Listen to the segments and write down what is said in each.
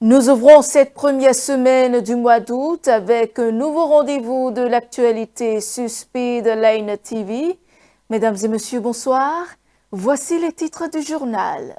Nous ouvrons cette première semaine du mois d'août avec un nouveau rendez-vous de l'actualité sur Speed Line TV. Mesdames et messieurs, bonsoir. Voici les titres du journal.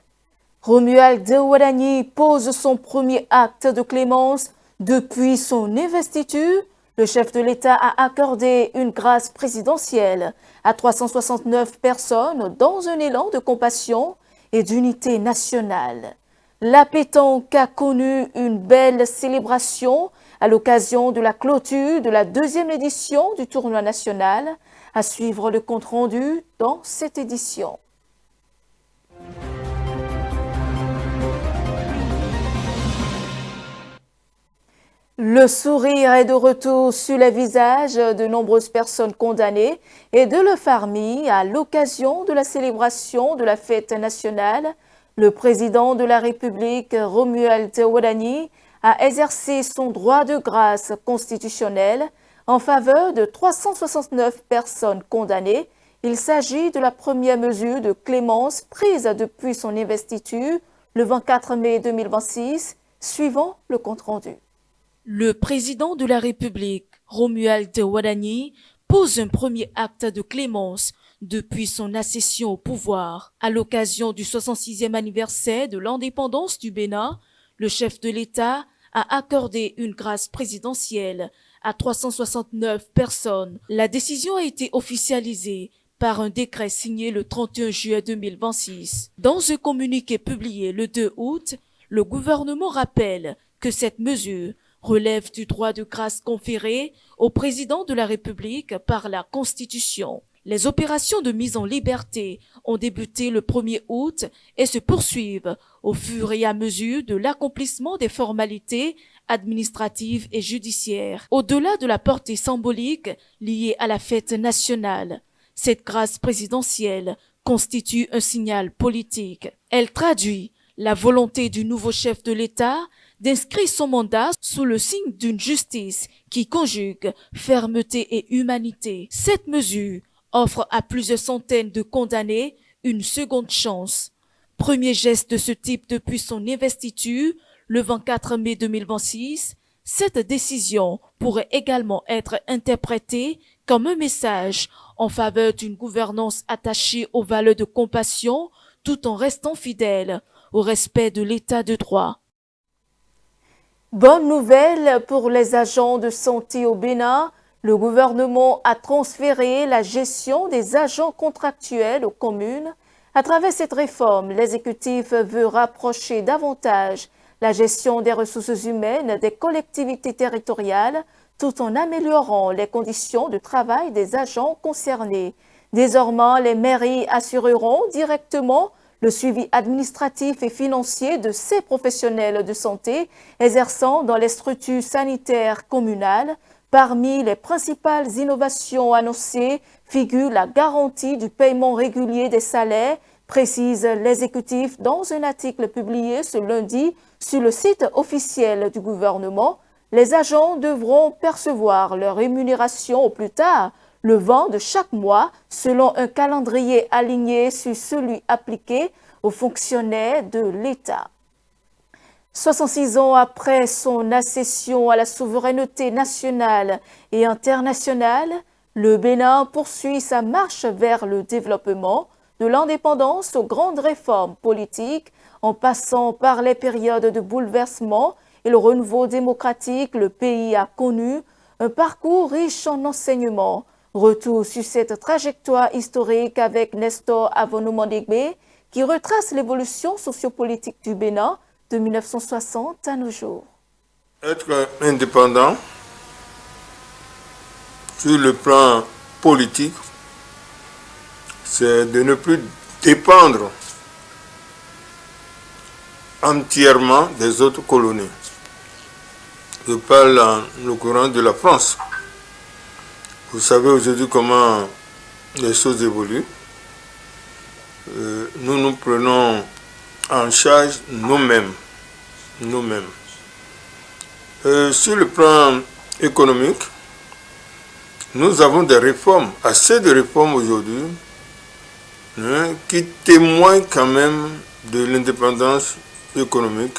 Romuald Wadani pose son premier acte de clémence depuis son investiture. Le chef de l'État a accordé une grâce présidentielle à 369 personnes dans un élan de compassion et d'unité nationale. La pétanque a connu une belle célébration à l'occasion de la clôture de la deuxième édition du tournoi national. À suivre le compte-rendu dans cette édition. Le sourire est de retour sur les visages de nombreuses personnes condamnées et de leur famille à l'occasion de la célébration de la fête nationale. Le président de la République, Romuald Wadani, a exercé son droit de grâce constitutionnel en faveur de 369 personnes condamnées. Il s'agit de la première mesure de clémence prise depuis son investiture le 24 mai 2026, suivant le compte-rendu. Le président de la République, Romuald Wadani, pose un premier acte de clémence depuis son accession au pouvoir. À l'occasion du 66e anniversaire de l'indépendance du Bénin, le chef de l'État a accordé une grâce présidentielle à 369 personnes. La décision a été officialisée par un décret signé le 31 juillet 2026. Dans un communiqué publié le 2 août, le gouvernement rappelle que cette mesure relève du droit de grâce conféré au président de la République par la Constitution. Les opérations de mise en liberté ont débuté le 1er août et se poursuivent au fur et à mesure de l'accomplissement des formalités administratives et judiciaires. Au-delà de la portée symbolique liée à la fête nationale, cette grâce présidentielle constitue un signal politique. Elle traduit la volonté du nouveau chef de l'État d'inscrire son mandat sous le signe d'une justice qui conjugue fermeté et humanité. Cette mesure offre à plusieurs centaines de condamnés une seconde chance. Premier geste de ce type depuis son investiture, le 24 mai 2026, cette décision pourrait également être interprétée comme un message en faveur d'une gouvernance attachée aux valeurs de compassion tout en restant fidèle au respect de l'état de droit. Bonne nouvelle pour les agents de santé au Bénin. Le gouvernement a transféré la gestion des agents contractuels aux communes. À travers cette réforme, l'exécutif veut rapprocher davantage la gestion des ressources humaines des collectivités territoriales tout en améliorant les conditions de travail des agents concernés. Désormais, les mairies assureront directement le suivi administratif et financier de ces professionnels de santé exerçant dans les structures sanitaires communales. Parmi les principales innovations annoncées figure la garantie du paiement régulier des salaires, précise l'exécutif dans un article publié ce lundi sur le site officiel du gouvernement. Les agents devront percevoir leur rémunération au plus tard le 20 de chaque mois selon un calendrier aligné sur celui appliqué aux fonctionnaires de l'État. 66 ans après son accession à la souveraineté nationale et internationale, le Bénin poursuit sa marche vers le développement, de l'indépendance aux grandes réformes politiques, en passant par les périodes de bouleversement et le renouveau démocratique. Le pays a connu un parcours riche en enseignements. Retour sur cette trajectoire historique avec Nestor Avonou-Mandégbé, qui retrace l'évolution sociopolitique du Bénin de 1960 à nos jours. Être indépendant sur le plan politique, c'est de ne plus dépendre entièrement des autres colonies. Je parle en l'occurrence de la France. Vous savez aujourd'hui comment les choses évoluent. Nous prenons en charge nous-mêmes. Sur le plan économique, nous avons des réformes, assez de réformes aujourd'hui, qui témoignent quand même de l'indépendance économique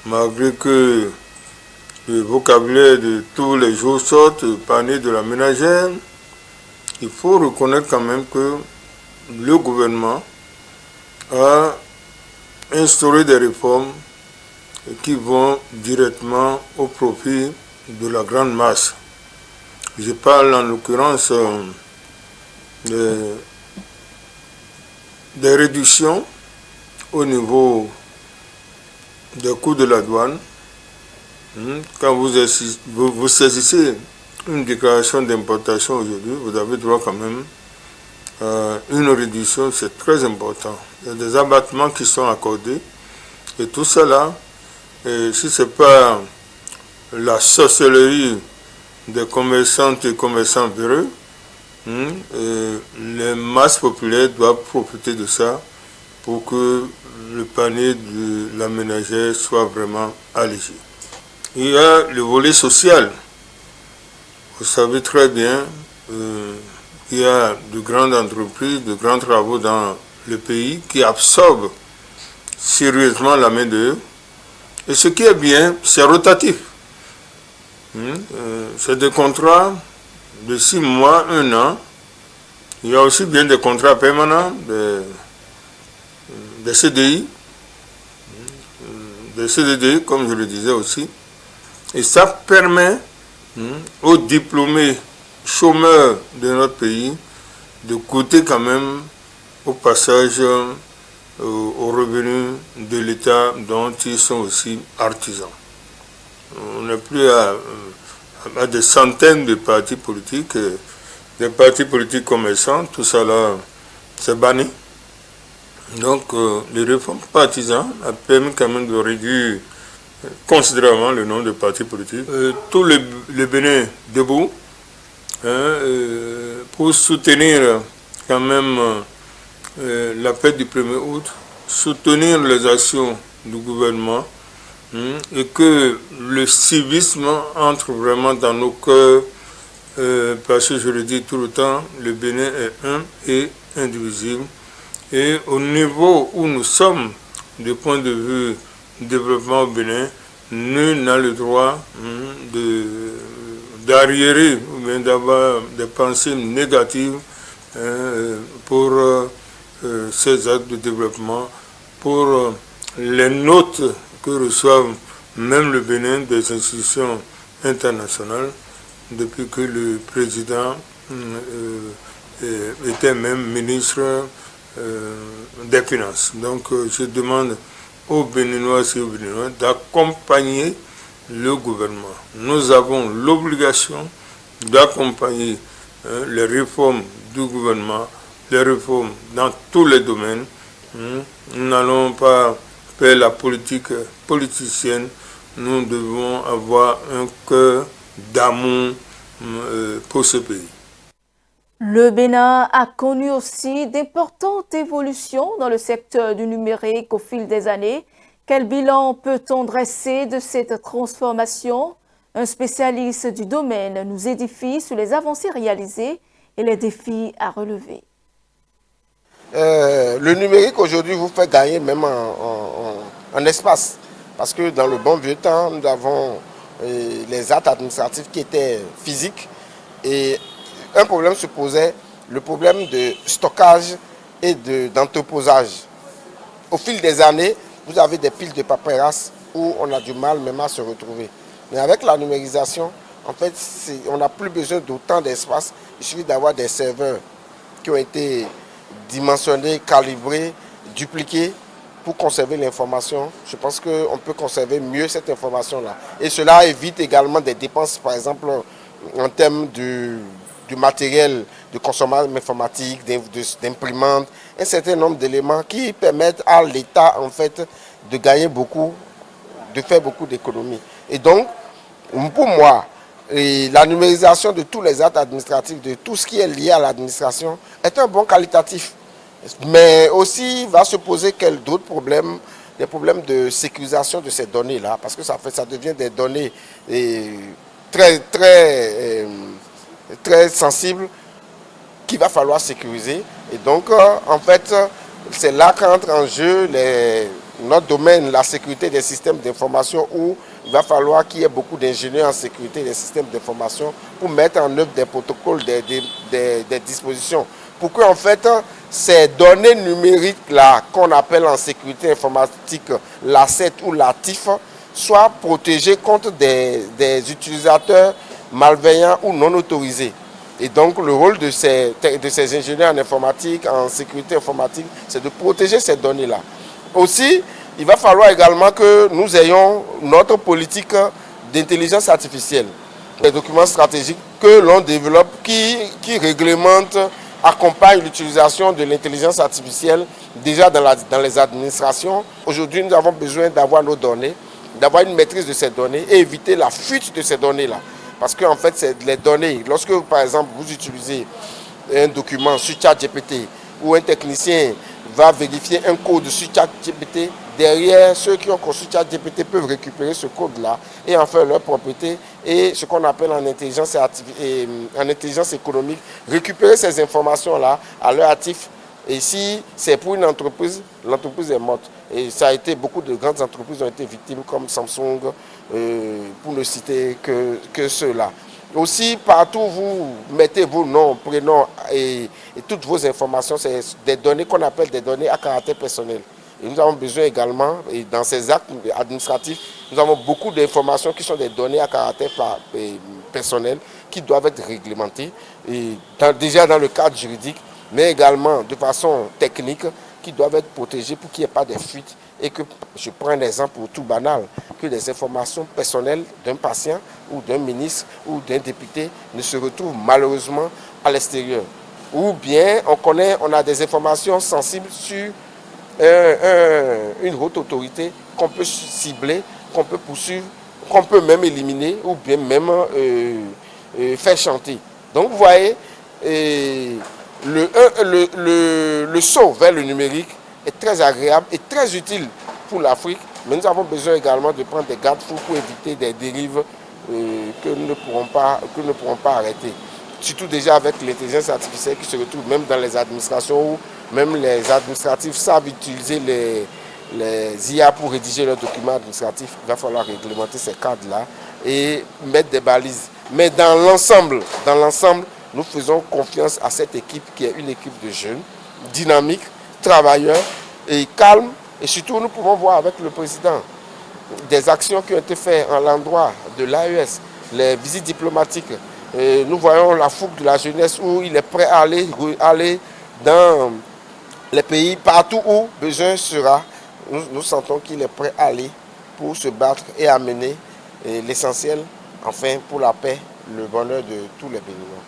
malgré que le vocabulaire de tous les jours sortent, le panier de la ménagère, il faut reconnaître quand même que le gouvernement a instauré des réformes qui vont directement au profit de la grande masse. Je parle en l'occurrence des réductions au niveau des coûts de la douane. Quand vous saisissez une déclaration d'importation aujourd'hui, vous avez droit quand même à une réduction, c'est très important. Il y a des abattements qui sont accordés et tout cela, si ce n'est pas la sorcellerie des commerçantes et commerçants véreux, les masses populaires doivent profiter de ça pour que le panier de la ménagère soit vraiment allégé. Il y a le volet social. Vous savez très bien qu'il y a de grandes entreprises, de grands travaux dans le pays qui absorbent sérieusement la main-d'œuvre. Et ce qui est bien, c'est rotatif. C'est des contrats de 6 mois, 1 an. Il y a aussi bien des contrats permanents, des CDI, des CDD, comme je le disais aussi. Et ça permet aux diplômés chômeurs de notre pays de coûter quand même au passage aux revenus de l'État dont ils sont aussi artisans. On n'est plus à des centaines de partis politiques, des partis politiques commerçants, tout ça là, c'est banni. Donc les réformes partisanes ont permis quand même de réduire considérablement le nombre de partis politiques. Tout le Bénin debout pour soutenir quand même la fête du 1er août, soutenir les actions du gouvernement et que le civisme entre vraiment dans nos cœurs parce que je le dis tout le temps, le Bénin est un et indivisible. Et au niveau où nous sommes, du point de vue développement au Bénin, nul n'a le droit d'arriérer ou bien d'avoir des pensées négatives pour ces actes de développement, pour les notes que reçoivent même le Bénin des institutions internationales depuis que le président était même ministre des Finances. Donc je demande aux Béninois et aux Béninois d'accompagner le gouvernement. Nous avons l'obligation d'accompagner les réformes du gouvernement, les réformes dans tous les domaines. Nous n'allons pas faire la politique politicienne. Nous devons avoir un cœur d'amour pour ce pays. Le Bénin a connu aussi d'importantes évolutions dans le secteur du numérique au fil des années. Quel bilan peut-on dresser de cette transformation? Un spécialiste du domaine nous édifie sur les avancées réalisées et les défis à relever. Le numérique aujourd'hui vous fait gagner même en espace. Parce que dans le bon vieux temps, nous avons les actes administratifs qui étaient physiques et un problème se posait, le problème de stockage et d'entreposage. Au fil des années, vous avez des piles de paperasse où on a du mal même à se retrouver. Mais avec la numérisation, en fait, on n'a plus besoin d'autant d'espace. Il suffit d'avoir des serveurs qui ont été dimensionnés, calibrés, dupliqués pour conserver l'information. Je pense qu'on peut conserver mieux cette information-là. Et cela évite également des dépenses, par exemple, en termes du matériel de consommation informatique, d'imprimantes, un certain nombre d'éléments qui permettent à l'État en fait de gagner beaucoup, de faire beaucoup d'économies. Et donc, pour moi, la numérisation de tous les actes administratifs, de tout ce qui est lié à l'administration, est un bon qualitatif. Mais aussi, va se poser d'autres problèmes, des problèmes de sécurisation de ces données-là, parce que ça devient des données très sensibles qu'il va falloir sécuriser. Et donc, en fait, c'est là qu'entrent en jeu notre domaine, la sécurité des systèmes d'information, où il va falloir qu'il y ait beaucoup d'ingénieurs en sécurité des systèmes d'information pour mettre en œuvre des protocoles, des dispositions, pour que en fait, ces données numériques-là, qu'on appelle en sécurité informatique l'asset ou l'ATIF, soient protégées contre des utilisateurs malveillants ou non autorisés. Et donc le rôle de ces ingénieurs en informatique, en sécurité informatique, c'est de protéger ces données-là. Aussi, il va falloir également que nous ayons notre politique d'intelligence artificielle, des documents stratégiques que l'on développe qui réglementent, accompagnent l'utilisation de l'intelligence artificielle déjà dans les administrations. Aujourd'hui, nous avons besoin d'avoir nos données, d'avoir une maîtrise de ces données et éviter la fuite de ces données-là. Parce qu'en fait, c'est les données. Lorsque, par exemple, vous utilisez un document sur ChatGPT ou un technicien va vérifier un code sur ChatGPT, derrière, ceux qui ont conçu ChatGPT peuvent récupérer ce code-là et en faire leur propriété et ce qu'on appelle en intelligence économique, récupérer ces informations-là à leur actif. Et si c'est pour une entreprise, l'entreprise est morte. Et ça a été, beaucoup de grandes entreprises ont été victimes comme Samsung, pour ne citer que ceux-là. Aussi, partout où vous mettez vos noms, prénoms et toutes vos informations, c'est des données qu'on appelle des données à caractère personnel. Et nous avons besoin également, et dans ces actes administratifs, nous avons beaucoup d'informations qui sont des données à caractère personnel qui doivent être réglementées, et déjà dans le cadre juridique, mais également de façon technique, qui doivent être protégées pour qu'il n'y ait pas de fuite. Et que, je prends un exemple tout banal, que les informations personnelles d'un patient ou d'un ministre ou d'un député ne se retrouvent malheureusement à l'extérieur. Ou bien on a des informations sensibles sur une haute autorité qu'on peut cibler, qu'on peut poursuivre, qu'on peut même éliminer ou bien même faire chanter. Donc vous voyez, le saut vers le numérique est très agréable et très utile pour l'Afrique, mais nous avons besoin également de prendre des garde-fous pour éviter des dérives que nous ne pourrons pas arrêter. Surtout déjà avec l'intelligence artificielle qui se retrouve même dans les administrations où même les administratifs savent utiliser les IA pour rédiger leurs documents administratifs. Il va falloir réglementer ces cadres-là et mettre des balises. Mais dans l'ensemble, nous faisons confiance à cette équipe qui est une équipe de jeunes, dynamiques, travailleurs et calmes. Et surtout, nous pouvons voir avec le président des actions qui ont été faites en l'endroit de l'AES, les visites diplomatiques. Et nous voyons la fougue de la jeunesse où il est prêt à aller dans les pays, partout où besoin sera. Nous sentons qu'il est prêt à aller pour se battre et amener l'essentiel, enfin, pour la paix, le bonheur de tous les Béninois.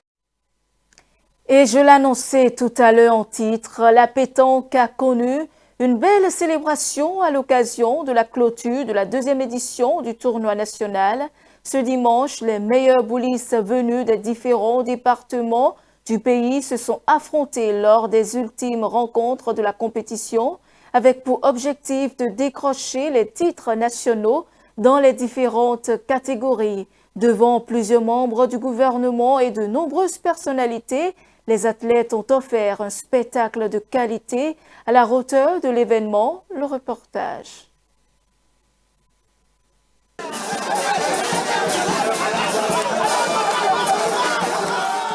Et je l'annonçais tout à l'heure en titre, la pétanque a connu une belle célébration à l'occasion de la clôture de la deuxième édition du tournoi national. Ce dimanche, les meilleurs boulistes venus des différents départements du pays se sont affrontés lors des ultimes rencontres de la compétition, avec pour objectif de décrocher les titres nationaux dans les différentes catégories. Devant plusieurs membres du gouvernement et de nombreuses personnalités, les athlètes ont offert un spectacle de qualité à la hauteur de l'événement. Le reportage.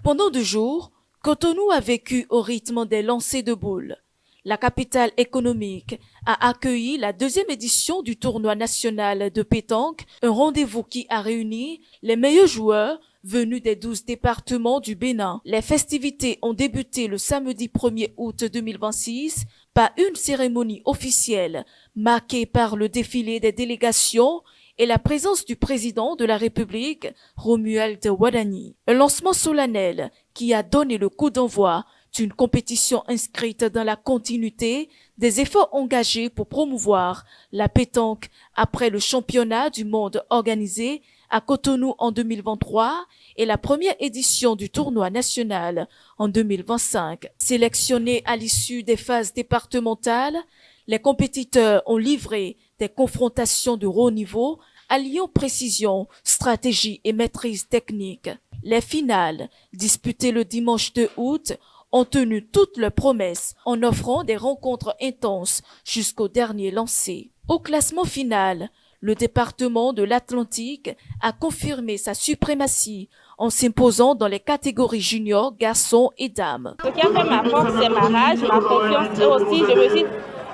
Pendant 2 jours, Cotonou a vécu au rythme des lancers de boules. La capitale économique a accueilli la deuxième édition du tournoi national de pétanque, un rendez-vous qui a réuni les meilleurs joueurs venus des 12 départements du Bénin. Les festivités ont débuté le samedi 1er août 2026 par une cérémonie officielle marquée par le défilé des délégations et la présence du président de la République, Romuald Wadani. Un lancement solennel qui a donné le coup d'envoi d'une compétition inscrite dans la continuité des efforts engagés pour promouvoir la pétanque après le championnat du monde organisé à Cotonou en 2023 et la première édition du tournoi national en 2025. Sélectionnés à l'issue des phases départementales, les compétiteurs ont livré des confrontations de haut niveau alliant précision, stratégie et maîtrise technique. Les finales, disputées le dimanche 2 août, ont tenu toutes leurs promesses en offrant des rencontres intenses jusqu'au dernier lancé. Au classement final, le département de l'Atlantique a confirmé sa suprématie en s'imposant dans les catégories juniors, garçons et dames. Ce qui a fait ma force, c'est ma rage, ma confiance et aussi je me suis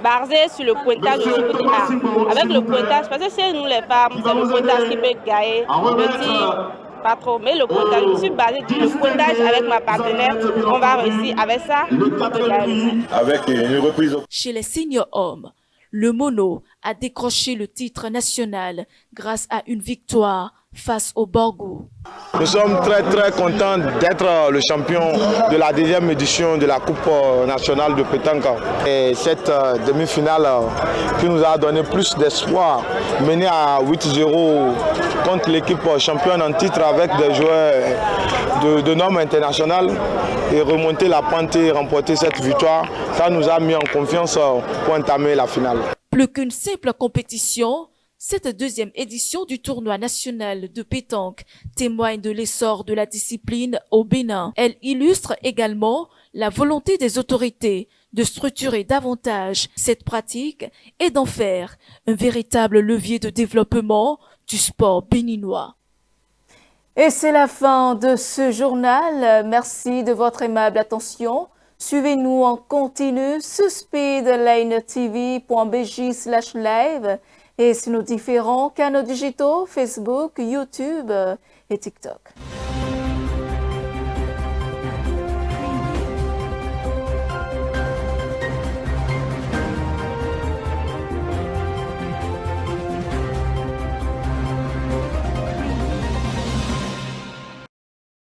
basée sur le pointage du A. Avec le pointage, parce que c'est nous les femmes, c'est le pointage qui peut gagner le tir. Pas trop, mais le pointage, je suis basée sur le pointage avec ma partenaire. On va réussir avec ça. Avec une reprise. Chez les seniors hommes, le Mono a décroché le titre national grâce à une victoire face au Borgo. Nous sommes très contents d'être le champion de la deuxième édition de la Coupe nationale de pétanque. Et cette demi-finale qui nous a donné plus d'espoir, menée à 8-0 contre l'équipe championne en titre avec des joueurs de normes internationales et remonter la pente et remporter cette victoire, ça nous a mis en confiance pour entamer la finale. Plus qu'une simple compétition, cette deuxième édition du tournoi national de pétanque témoigne de l'essor de la discipline au Bénin. Elle illustre également la volonté des autorités de structurer davantage cette pratique et d'en faire un véritable levier de développement du sport béninois. Et c'est la fin de ce journal. Merci de votre aimable attention. Suivez-nous en continu sur speedlinetv.bj/live et sur nos différents canaux digitaux Facebook, YouTube et TikTok.